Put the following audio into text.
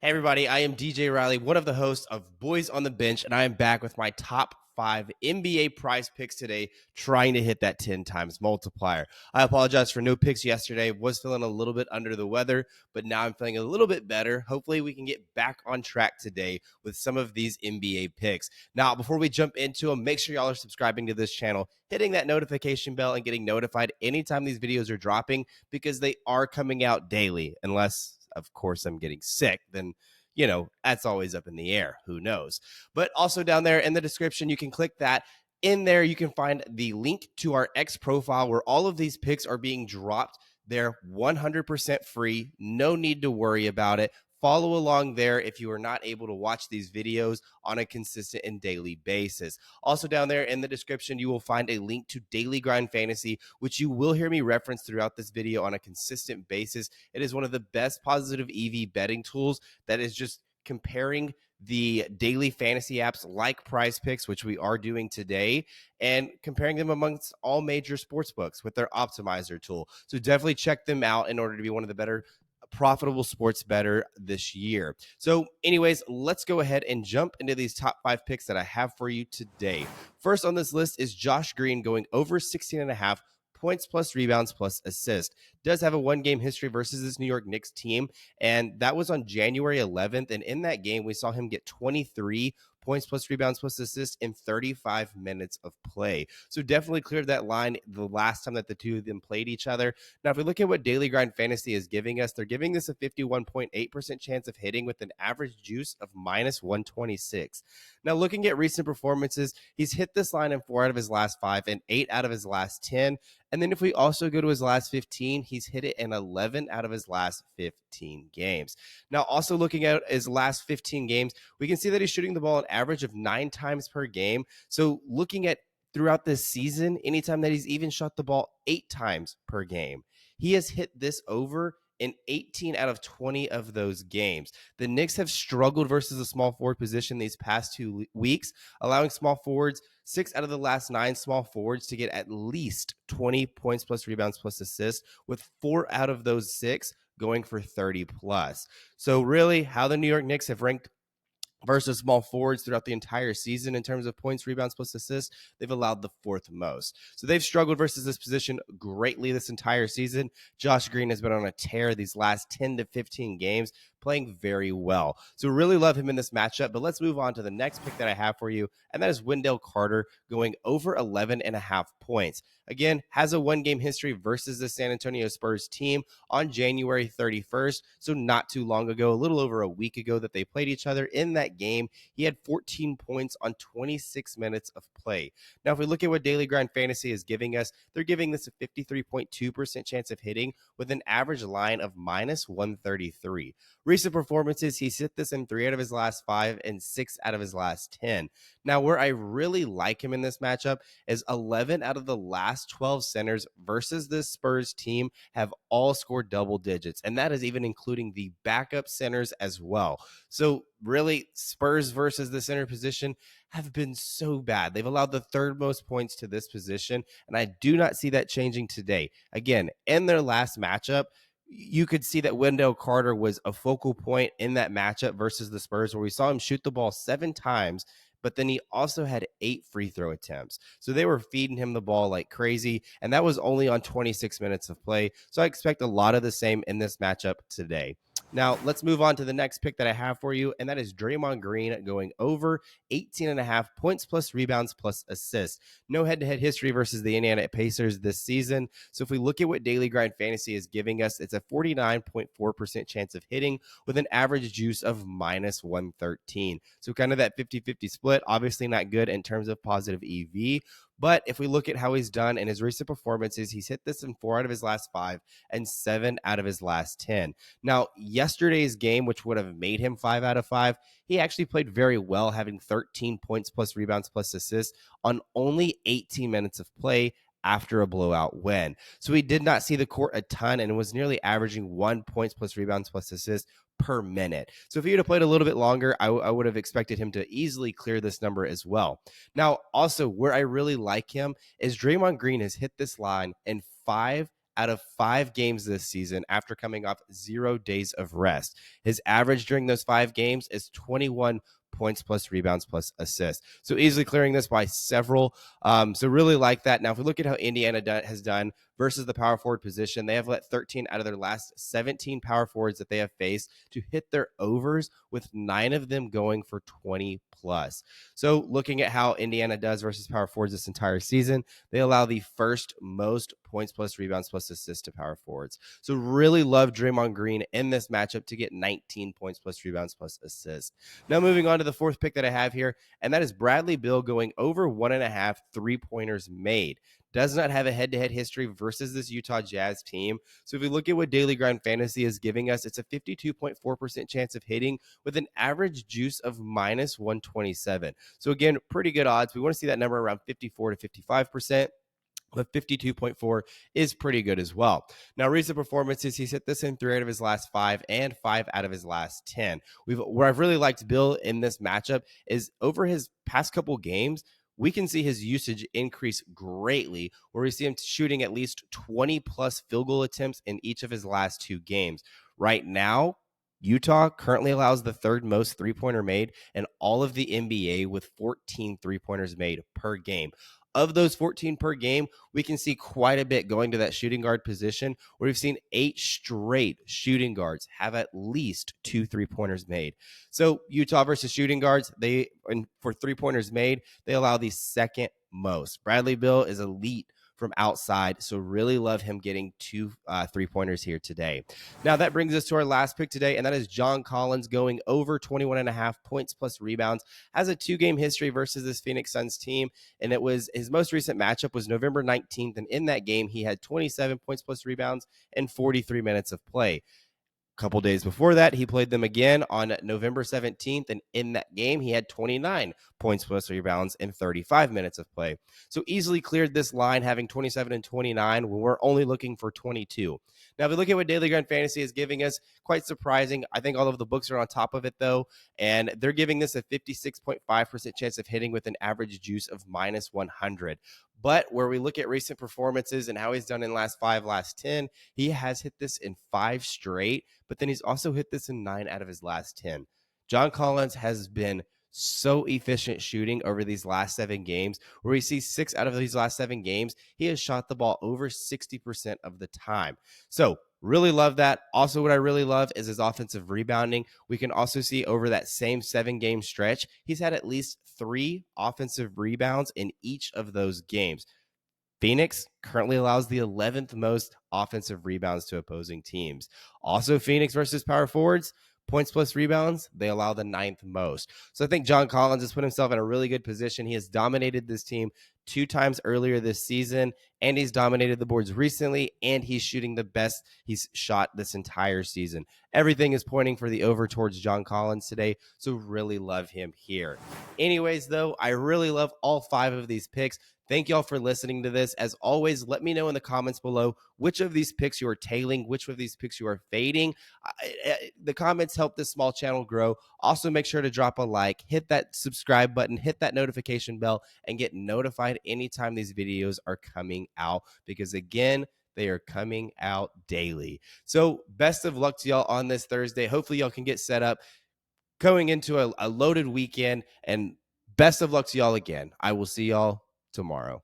Hey, everybody, I am DJ Riley, one of the hosts of Boys on the Bench, and I am back with my top 5 NBA prize picks today, trying to hit that 10 times multiplier. I apologize for no picks yesterday. Was feeling a little bit under the weather, but now I'm feeling a little bit better. Hopefully, we can get back on track today with some of these NBA picks. Now, before we jump into them, make sure y'all are subscribing to this channel, hitting that notification bell, and getting notified anytime these videos are dropping because they are coming out daily, unless of course I'm getting sick, then that's always up in the air. Who knows? But also down there in the description, you can click that. In there, you can find the link to our X profile where all of these picks are being dropped. They're 100% free. No need to worry about it. Follow along there if you are not able to watch these videos on a consistent and daily basis. Also, down there in the description, you will find a link to Daily Grind Fantasy, which you will hear me reference throughout this video on a consistent basis. It is one of the best positive EV betting tools that is just comparing the daily fantasy apps like PrizePicks, which we are doing today, and comparing them amongst all major sports books with their optimizer tool. So definitely check them out in order to be one of the better profitable sports better this year. So anyways, let's go ahead and jump into these top 5 picks that I have for you today. First on this list is Josh Green going over 16.5 points plus rebounds plus assist. Does have a 1-game history versus this New York Knicks team, and that was on January 11th. And in that game, we saw him get 23 points plus rebounds plus assists in 35 minutes of play. So definitely cleared that line the last time that the two of them played each other. Now, if we look at what Daily Grind Fantasy is giving us, they're giving us a 51.8% chance of hitting with an average juice of minus 126. Now, looking at recent performances, he's hit this line in 4 out of his last 5 and 8 out of his last 10. And then if we also go to his last 15, he's hit it in 11 out of his last 15 games. Now, also looking at his last 15 games, we can see that he's shooting the ball an average of 9 times per game. So looking at throughout this season, anytime that he's even shot the ball 8 times per game, he has hit this over in 18 out of 20 of those games. The Knicks have struggled versus the small forward position these past 2 weeks, allowing small forwards 6 out of the last 9 small forwards to get at least 20 points plus rebounds plus assists, with 4 out of those 6 going for 30 plus. So really, how the New York Knicks have ranked versus small forwards throughout the entire season in terms of points, rebounds, plus assists, they've allowed the 4th most. So they've struggled versus this position greatly this entire season. Josh Green has been on a tear these last 10 to 15 games, playing very well. So really love him in this matchup. But let's move on to the next pick that I have for you, and that is Wendell Carter going over 11.5 points. Again, has a 1-game history versus the San Antonio Spurs team on January 31st. So not too long ago, a little over a week ago that they played each other. In that game, he had 14 points on 26 minutes of play. Now, if we look at what Daily Grind Fantasy is giving us, they're giving this a 53.2% chance of hitting with an average line of minus 133. Recent performances, he's hit this in 3 out of his last 5 and 6 out of his last 10. Now, where I really like him in this matchup is 11 out of the last 12 centers versus this Spurs team have all scored double digits, and that is even including the backup centers as well. So really, Spurs versus the center position have been so bad. They've allowed the 3rd most points to this position, and I do not see that changing today. Again, in their last matchup, you could see that Wendell Carter was a focal point in that matchup versus the Spurs, where we saw him shoot the ball 7 times, but then he also had 8 free throw attempts. So they were feeding him the ball like crazy, and that was only on 26 minutes of play. So I expect a lot of the same in this matchup today. Now, let's move on to the next pick that I have for you, and that is Draymond Green going over 18.5 points plus rebounds plus assists. No head-to-head history versus the Indiana Pacers this season. So if we look at what Daily Grind Fantasy is giving us, it's a 49.4% chance of hitting with an average juice of minus 113. So kind of that 50-50 split, obviously not good in terms of positive EV. But if we look at how he's done in his recent performances, he's hit this in 4 out of his last 5 and 7 out of his last 10. Now, yesterday's game, which would have made him 5 out of 5, he actually played very well, having 13 points plus rebounds plus assists on only 18 minutes of play after a blowout win. So he did not see the court a ton and was nearly averaging 1 points plus rebounds plus assists per minute. So if he had played a little bit longer, I would have expected him to easily clear this number as well. Now, also, where I really like him is Draymond Green has hit this line in 5 out of 5 games this season after coming off 0 days of rest. His average during those 5 games is 21 points plus rebounds plus assists. So easily clearing this by several. So really like that. Now, if we look at how Indiana has done versus the power forward position, they have let 13 out of their last 17 power forwards that they have faced to hit their overs, with 9 of them going for 20 plus. So looking at how Indiana does versus power forwards this entire season, they allow the first most points plus rebounds plus assists to power forwards. So really love Draymond Green in this matchup to get 19 points plus rebounds plus assists. Now moving on to the fourth pick that I have here, and that is Bradley Beal going over 1.5 3-pointers made. Does not have a head-to-head history versus this Utah Jazz team. So if we look at what Daily Grind Fantasy is giving us, it's a 52.4% chance of hitting with an average juice of minus 127. So again, pretty good odds. We want to see that number around 54 to 55%. But 52.4 is pretty good as well. Now, recent performances, he's hit this in 3 out of his last 5 and 5 out of his last 10. Where I've really liked Bill in this matchup is over his past couple games, we can see his usage increase greatly, where we see him shooting at least 20 plus field goal attempts in each of his last 2 games. Right now, Utah currently allows the 3rd most 3-pointer made in all of the NBA, with 14 3-pointers made per game. Of those 14 per game, we can see quite a bit going to that shooting guard position, where we've seen 8 straight shooting guards have at least 2 3-pointers made. So Utah versus shooting guards, for 3-pointers made, they allow the 2nd most. Bradley Beal is elite from outside, so really love him getting 2 3-pointers here today. Now that brings us to our last pick today, and that is John Collins going over 21.5 points plus rebounds. Has a 2-game history versus this Phoenix Suns team, and it was his most recent matchup was November 19th, and in that game he had 27 points plus rebounds and 43 minutes of play. Couple days before that, he played them again on November 17th, and in that game, he had 29 points plus rebounds and 35 minutes of play. So easily cleared this line, having 27 and 29 when we're only looking for 22. Now, if we look at what Daily Grind Fantasy is giving us, quite surprising. I think all of the books are on top of it, though, and they're giving this a 56.5% chance of hitting with an average juice of minus 100. But where we look at recent performances and how he's done in last 5, last 10, he has hit this in 5 straight, but then he's also hit this in 9 out of his last 10. John Collins has been so efficient shooting over these last 7 games, where we see 6 out of these last 7 games, he has shot the ball over 60% of the time. So really love that. Also, what I really love is his offensive rebounding. We can also see over that same 7-game stretch, he's had at least 3 offensive rebounds in each of those games. Phoenix currently allows the 11th most offensive rebounds to opposing teams. Also, Phoenix versus power forwards, points plus rebounds, they allow the 9th most. So I think John Collins has put himself in a really good position. He has dominated this team 2 times earlier this season, and he's dominated the boards recently, and he's shooting the best he's shot this entire season. Everything is pointing for the over towards John Collins today, so really love him here. Anyways, though, I really love all 5 of these picks. Thank y'all for listening to this. As always, let me know in the comments below which of these picks you are tailing, which of these picks you are fading. The comments help this small channel grow. Also, make sure to drop a like, hit that subscribe button, hit that notification bell, and get notified anytime these videos are coming out, because again, they are coming out daily. So best of luck to y'all on this Thursday. Hopefully y'all can get set up going into a loaded weekend, and best of luck to y'all again. I will see y'all tomorrow.